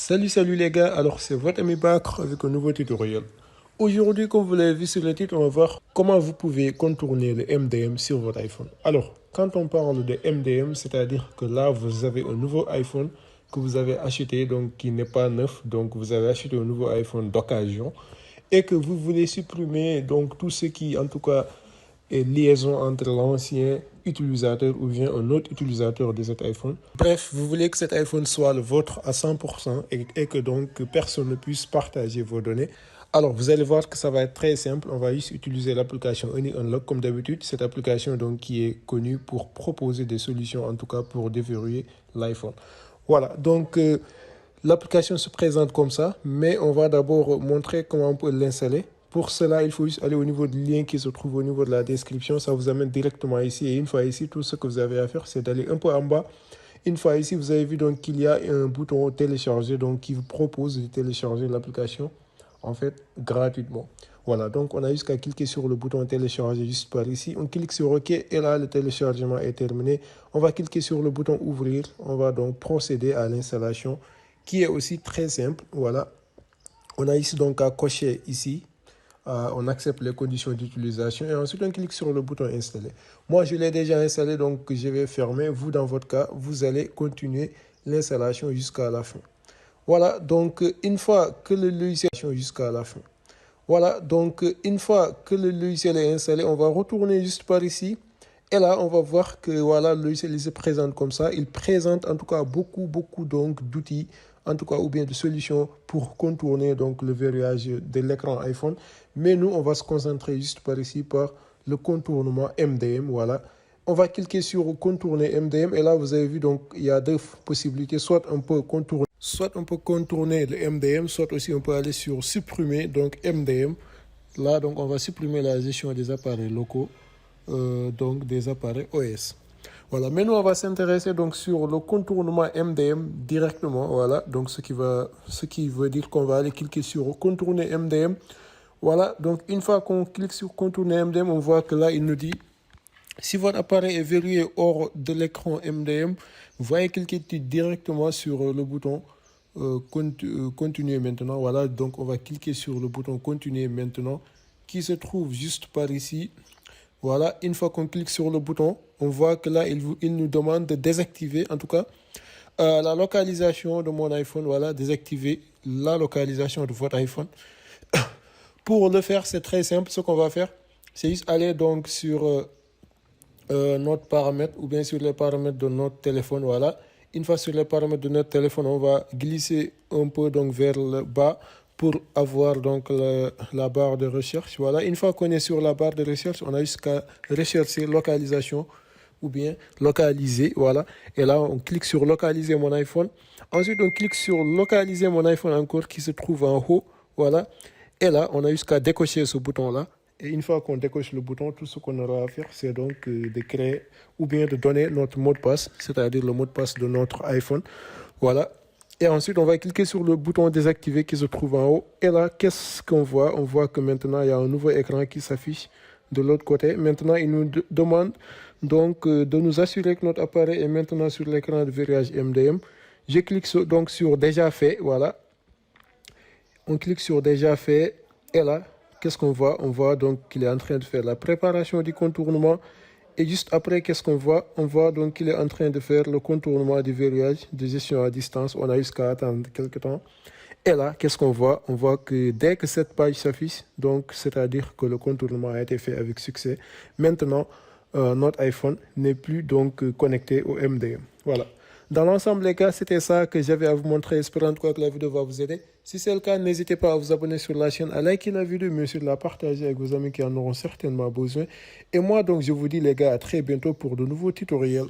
Salut les gars, alors c'est votre ami Bakr avec un nouveau tutoriel. Aujourd'hui, comme vous l'avez vu sur le titre, on va voir comment vous pouvez contourner le MDM sur votre iPhone. Alors, quand on parle de MDM, c'est-à-dire que là, vous avez un nouveau iPhone que vous avez acheté, donc qui n'est pas neuf, donc vous avez acheté un nouveau iPhone d'occasion et que vous voulez supprimer donc tout ce qui, en tout cas, est liaison entre l'ancien utilisateur ou bien un autre utilisateur de cet iPhone. Bref, vous voulez que cet iPhone soit le vôtre à 100% et que donc personne ne puisse partager vos données. Alors, vous allez voir que ça va être très simple. On va juste utiliser l'application AnyUnlock comme d'habitude. Cette application donc qui est connue pour proposer des solutions, en tout cas pour déverrouiller l'iPhone. Voilà, donc l'application se présente comme ça, mais on va d'abord montrer comment on peut l'installer. Pour cela, il faut juste aller au niveau du lien qui se trouve au niveau de la description. Ça vous amène directement ici. Et une fois ici, tout ce que vous avez à faire, c'est d'aller un peu en bas. Une fois ici, vous avez vu donc qu'il y a un bouton télécharger donc qui vous propose de télécharger l'application en fait gratuitement. Voilà, donc on a juste qu'à cliquer sur le bouton télécharger juste par ici. On clique sur OK et là, le téléchargement est terminé. On va cliquer sur le bouton ouvrir. On va donc procéder à l'installation qui est aussi très simple. Voilà, on a ici donc à cocher ici. On accepte les conditions d'utilisation et ensuite on clique sur le bouton installer. Moi, je l'ai déjà installé, donc je vais fermer. Vous, dans votre cas, vous allez continuer l'installation jusqu'à la fin. Voilà, donc une fois que le logiciel jusqu'à la fin. Voilà, donc une fois que le logiciel est installé, on va retourner juste par ici. Et là, on va voir que voilà, le logiciel se présente comme ça. Il présente en tout cas beaucoup donc d'outils, en tout cas ou bien de solutions pour contourner donc le verrouillage de l'écran iPhone. Mais nous, on va se concentrer juste par ici par le contournement MDM. Voilà, on va cliquer sur contourner MDM et là, vous avez vu donc il y a deux possibilités. Soit on peut contourner le MDM, soit aussi on peut aller sur supprimer donc MDM. Là, donc on va supprimer la gestion des appareils locaux. Donc des appareils OS. Voilà, maintenant on va s'intéresser donc sur le contournement MDM directement. Voilà, donc ce qui veut dire qu'on va aller cliquer sur contourner MDM. Voilà, donc une fois qu'on clique sur contourner MDM, on voit que là il nous dit si votre appareil est verrouillé hors de l'écran MDM, vous voyez cliquer directement sur le bouton continuer maintenant. Voilà, donc on va cliquer sur le bouton continuer maintenant qui se trouve juste par ici. Voilà, une fois qu'on clique sur le bouton, on voit que là, il nous demande de désactiver, en tout cas, la localisation de mon iPhone. Voilà, désactiver la localisation de votre iPhone. Pour le faire, c'est très simple. Ce qu'on va faire, c'est juste aller donc sur notre paramètre ou bien sur les paramètres de notre téléphone. Voilà, une fois sur les paramètres de notre téléphone, on va glisser un peu donc vers le bas pour avoir donc la barre de recherche. Voilà, une fois qu'on est sur la barre de recherche, on a jusqu'à rechercher localisation ou bien localiser. Voilà, et là on clique sur localiser mon iPhone. Ensuite on clique sur localiser mon iPhone encore qui se trouve en haut. Voilà, et là on a jusqu'à décocher ce bouton là. Et une fois qu'on décoche le bouton, tout ce qu'on aura à faire, c'est donc de créer ou bien de donner notre mot de passe, c'est-à-dire le mot de passe de notre iPhone. Voilà. Et ensuite, on va cliquer sur le bouton désactiver qui se trouve en haut. Et là, qu'est-ce qu'on voit? On voit que maintenant, il y a un nouveau écran qui s'affiche de l'autre côté. Maintenant, il nous demande donc de nous assurer que notre appareil est maintenant sur l'écran de verrouillage MDM. Je clique donc sur déjà fait. Voilà. On clique sur déjà fait. Et là, qu'est-ce qu'on voit? On voit donc qu'il est en train de faire la préparation du contournement. Et juste après, qu'est-ce qu'on voit? On voit donc qu'il est en train de faire le contournement du verrouillage de gestion à distance. On a jusqu'à attendre quelques temps. Et là, qu'est-ce qu'on voit? On voit que dès que cette page s'affiche, donc c'est-à-dire que le contournement a été fait avec succès. Maintenant, notre iPhone n'est plus donc connecté au MDM. Voilà. Dans l'ensemble, les gars, c'était ça que j'avais à vous montrer. Espérant que la vidéo va vous aider. Si c'est le cas, n'hésitez pas à vous abonner sur la chaîne, à liker la vidéo, mais aussi de la partager avec vos amis qui en auront certainement besoin. Et moi, donc, je vous dis, les gars, à très bientôt pour de nouveaux tutoriels.